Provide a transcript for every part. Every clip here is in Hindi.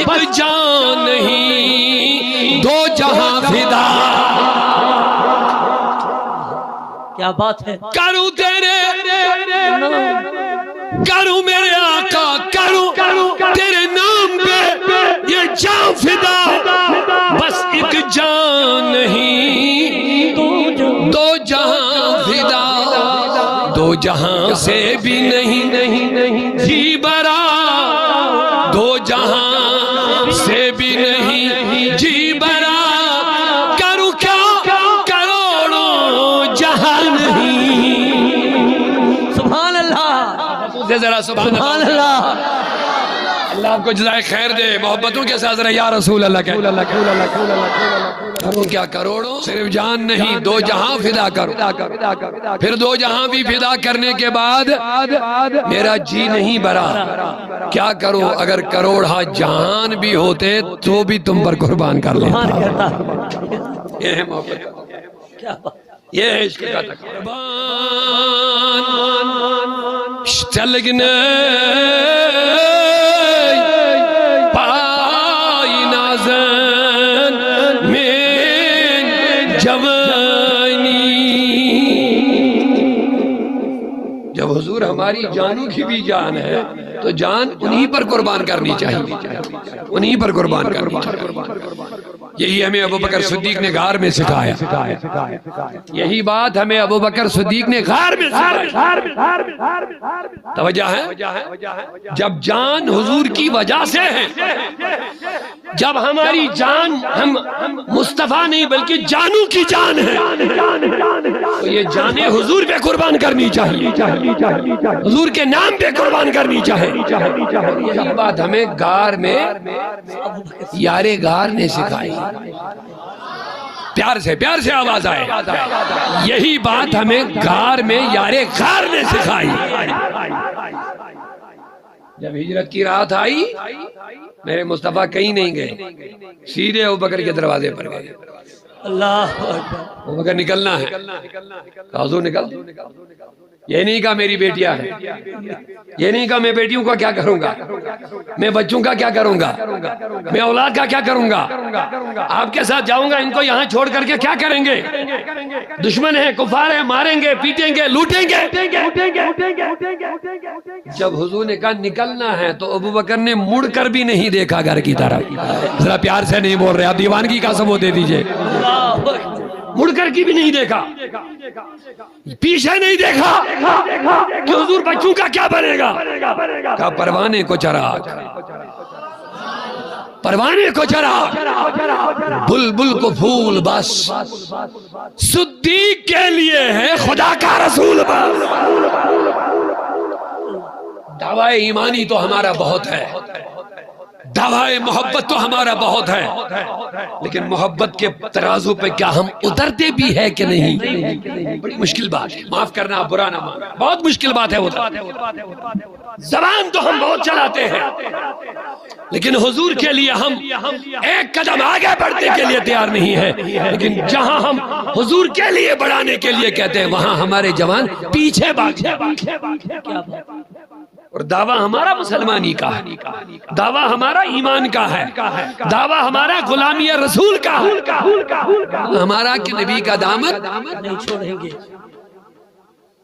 एक जान नहीं दो जहां फिदा। क्या बात है। करूं तेरे करूं मेरे आका करूं तेरे नाम पे ये जान फिदा। बस एक जान नहीं दो जहां फिदा। दो जहां से भी नहीं जी बरा। दो जहां से भी नहीं जी बरा। करूं क्या करोड़ों जहां नहीं। सुभान अल्लाह, जरा सुभान अल्लाह। अल्लाह आपको जज़ाए खैर दे। मोहब्बतों के साथ या रसूल अल्लाह कह। करूं क्या करोड़ों सिर्फ जान नहीं दो जहां फिदा करो। फिर दो जहां भी फिदा करने के बाद मेरा जी नहीं भरा। क्या करूं अगर करोड़ा जान भी होते तो भी तुम पर कुर्बान कर लेता। ये है मोहब्बत, क्या बात। ये है इश्क का कुर्बान चलगने पाई नाज़न में जवानी। जब हुजूर हमारी जानों की भी जान है तो जान उन्हीं पर कुर्बान करनी चाहिए, उन्हीं पर कुर्बान करनी चाहिए। यही हमें अबू बकर सिद्दीक ने गार में सिखाया। यही बात हमें अबू बकर सिद्दीक ने गार में सिखाया। तवज्जो है। जब जान हुजूर की वजह से है, जब हमारी जान हम मुस्तफा नहीं बल्कि जानू की जान है, तो ये जाने हुजूर पे कुर्बान करनी चाहिए, हुजूर के नाम पे कुर्बान करनी चाहिए। यही बात हमें गार में यारे गार ने सिखाई। प्यार से आवाज आए। यही बात हमें गार में यारे गार ने सिखाई। जब हिजरत की रात आई मेरे मुस्तफा कहीं नहीं गए, सीधे अबू बकर के दरवाजे पर गए। अल्लाह अबू बकर निकलना है, हुजूर निकल। ये नहीं कहा मेरी बेटियां हैं, ये नहीं कहा मैं बेटियों का क्या करूंगा, मैं बच्चों का क्या करूंगा, मैं औलाद का क्या करूंगा, आपके साथ जाऊंगा, इनको यहाँ छोड़ करके क्या करेंगे, दुश्मन है, कुफार है, मारेंगे, पीटेंगे, लूटेंगे। जब हुजूर ने कहा निकलना है तो अबू बकर ने मुड़ कर भी नहीं देखा घर की तरफ। जरा प्यार से नहीं बोल रहे, आप दीवानगी का सबूत दे दीजिए। मुड़कर की भी नहीं देखा, पीछे नहीं देखा कि हुजूर बच्चों का क्या बनेगा। का परवाने को चराग, परवाने को चराग, बुलबुल को फूल बस, सिद्दीक के लिए है खुदा का रसूल बस। दावाए ईमानी तो हमारा बहुत है, दावाए मोहब्बत तो हमारा बहुत है, लेकिन मोहब्बत के तराजू पे क्या हम उतरते भी है कि नहीं, बड़ी मुश्किल बात है। माफ करना, आप बुरा ना मान, बहुत मुश्किल बात है उतर। जबान तो हम बहुत चलाते हैं, लेकिन हुजूर के लिए हम एक कदम आगे बढ़ने के लिए तैयार नहीं है। लेकिन जहां हम हुजूर के लिए बढ़ाने के लिए कहते हैं वहां हमारे जवान पीछे भागे। और दावा हमारा मुसलमानी का है, दावा हमारा ईमान का है, दावा हमारा गुलामी रसूल का है, हमारा कि नबी का दामन नहीं छोड़ेंगे।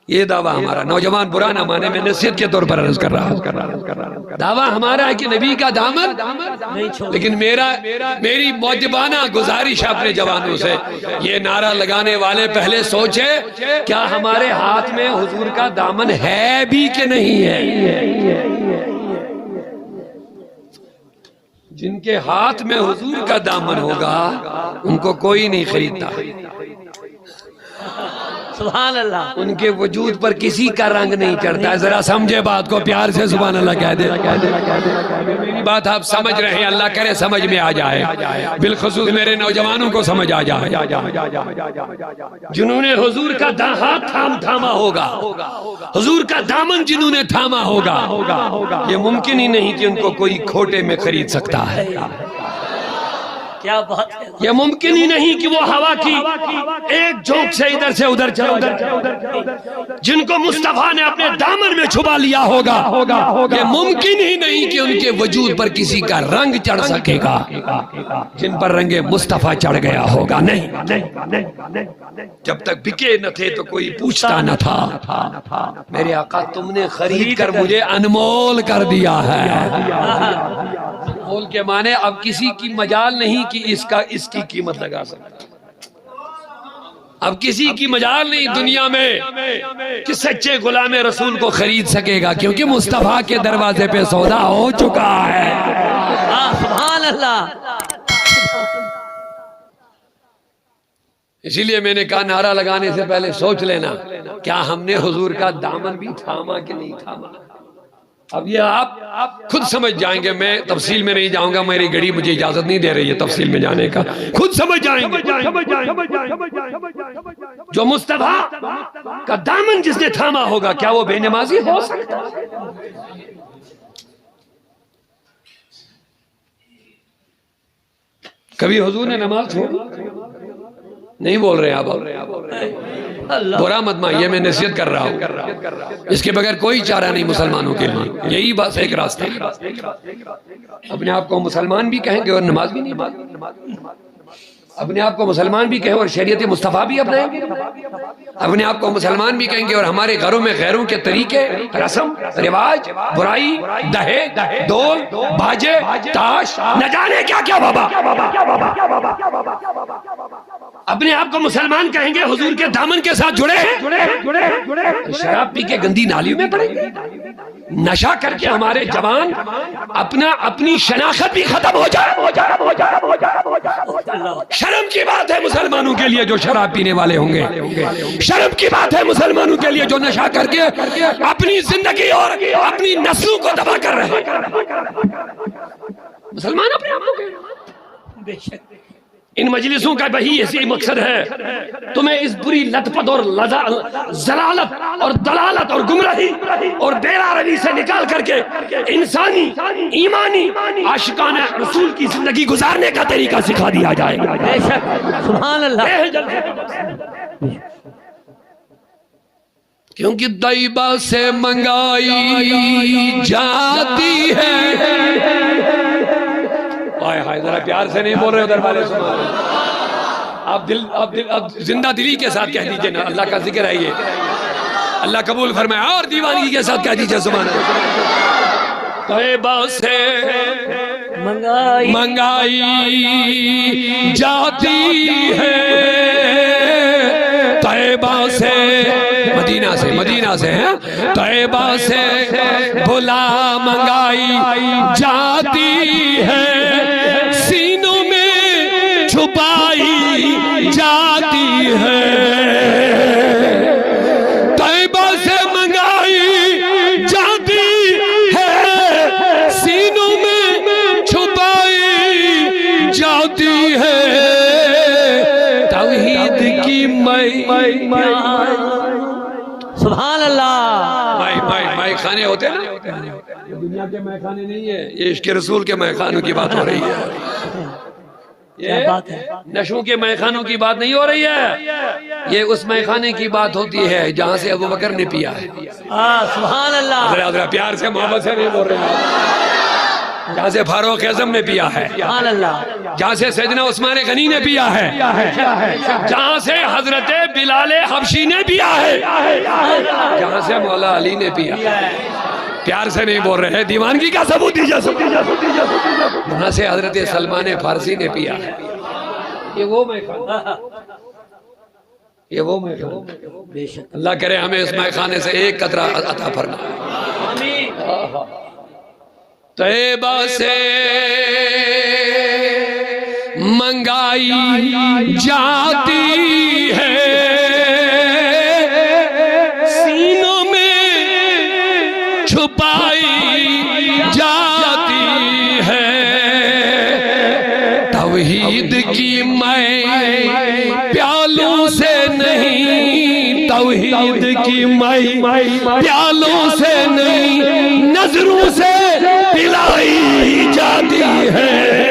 ये दावा हमारा। नौजवान बुरा ना माने, मैं नसीहत के तौर पर अर्ज कर रहा हूँ। दावा हमारा है कि नबी का दामन नहीं छोड़। लेकिन मेरी मौजबाना गुजारिश अपने जवानों से, ये नारा लगाने वाले पहले सोचे क्या हमारे हाथ में हुजूर का दामन है भी कि नहीं है। जिनके हाथ में हुजूर का दामन होगा उनको कोई नहीं खरीदता। सुभान अल्लाह। उनके वजूद पर किसी का रंग नहीं चढ़ता है। जरा समझे बात को, प्यार से सुभान अल्लाह कह दे। मेरी बात आप समझ रहे हैं, अल्लाह करे समझ में आ जाए, बिलखुसूस मेरे नौजवानों को समझ आ जाए। जिन्होंने हुजूर का हाथ थामा होगा, हुजूर का दामन जिन्होंने थामा होगा, ये मुमकिन ही नहीं कि उनको कोई खोटे में खरीद सकता है। क्या बात है। ये मुमकिन ही नहीं कि वो हवा की एक झोंक से इधर से उधर चले। जिनको मुस्तफा ने अपने दामन में छुपा लिया होगा, ये मुमकिन ही नहीं कि उनके वजूद पर किसी का रंग चढ़ सकेगा जिन पर रंगे मुस्तफा चढ़ गया होगा। नहीं, जब तक बिके न थे तो कोई पूछता न था। मेरे आका तुमने खरीद कर मुझे अनमोल कर दिया है। अनमोल के माने अब किसी की मजाल नहीं कि इसकी कीमत लगा सकता। अब किसी की मजाल नहीं दुनिया में कि सच्चे गुलाम रसूल को खरीद सकेगा, क्योंकि मुस्तफा के दरवाजे पे सौदा हो चुका है। सुभान अल्लाह। इसीलिए मैंने कहा नारा लगाने से पहले सोच लेना, क्या हमने हुजूर का दामन भी थामा कि नहीं थामा। अब ये आप खुद समझ जाएंगे, मैं तफसील में नहीं जाऊंगा, मेरी घड़ी मुझे इजाजत नहीं दे रही है तफसील में जाने का। खुद समझ जाएंगे। जो मुस्तफा का दामन जिसने थामा होगा, क्या वो बेनमाजी हो सकता है? कभी हुजूर ने नमाज छोड़ी? नहीं बोल रहे आप, बुरा मत मानिए, मैं नसीहत कर रहा हूँ। इसके बगैर कोई चारा नहीं मुसलमानों के लिए, यही बस एक रास्ता। अपने आप को मुसलमान भी कहेंगे और नमाज भी नहीं, अपने आप को मुसलमान भी कहें और शरीयत मुस्तफा भी अपनाएंगे, अपने आप को मुसलमान भी कहेंगे और हमारे घरों में गैरों के तरीके, रस्म रिवाज, बुराई, दहेज, डोल, बाजे, ताश, न जाने क्या क्या बाबा। अपने आप को मुसलमान कहेंगे, हुजूर के दामन के साथ जुड़े हैं, शराब पी के गंदी नालियों में पड़ेंगे, नशा करके हमारे जवान अपनी शनाख्त भी खत्म हो जाए। शर्म की बात है मुसलमानों के लिए जो शराब पीने वाले होंगे, शर्म की बात है मुसलमानों के लिए जो नशा करके अपनी जिंदगी और अपनी नस्लों को तबाह कर रहे हैं। मुसलमान अपने आप को बेशक इन मजलिसों का वही ऐसी मकसद है, तुम्हें इस बुरी लतपत और जलालत और दलालत और गुमराही और बेरारवी से निकाल करके इंसानी ईमानी आशिकाना रसूल की जिंदगी गुजारने का तरीका सिखा दिया जाएगा। सुभान अल्लाह। क्योंकि दैबा से मंगाई जाती है। हाय हाय, जरा प्यार से नहीं बोल रहे उधर वाले, सुनो आप जिंदा दिली के साथ कह दीजिए ना, अल्लाह का जिक्र है ये, अल्लाह कबूल फरमाए, और दीवानगी के साथ कह दीजिए सुभान अल्लाह। तैबा से मंगाई जाती है, तैबा से मदीना से है, तैबा से बुला मंगाई जाती है, सीनों में छुपाई जाती है। तैबा से मंगाई जाती है, सीनों में छुपाई जाती है। तौहीद की सुभान अल्लाह। माई खाने होते हैं ना, दुनिया के मैखाने नहीं है, ये इश्क रसूल के मैखानों की बात हो रही है। ये नशों के मैखानों की बात नहीं हो रही है, ये उस मैखाने की बात होती है जहाँ से अबू बकर ने पिया है। सुभान अल्लाह। प्यार से मोहब्बत से नहीं बोल रहे हैं। जहाँ से फारूक आज़म ने पिया है, जहाँ से सैयदना उस्मान गनी ने पिया है, जहाँ से हजरत बिलाल हबशी ने पिया है, जहाँ से मौला अली ने पिया। प्यार से नहीं बोल रहे हैं, दीवानगी का सबूत दीजिए। वहाँ से हजरत सलमान फारसी ने पिया है। ये वो मैखाना, अल्लाह करे हमें इस मैखाने से एक कतरा अता फरमाए। तैबा से मंगाई जाती है, सीनों में छुपाई जाती है। तौहीद की मैं प्यालों से नहीं, तौहीद की मैं प्यालों से नहीं, नजरों से पिलाई जाती है।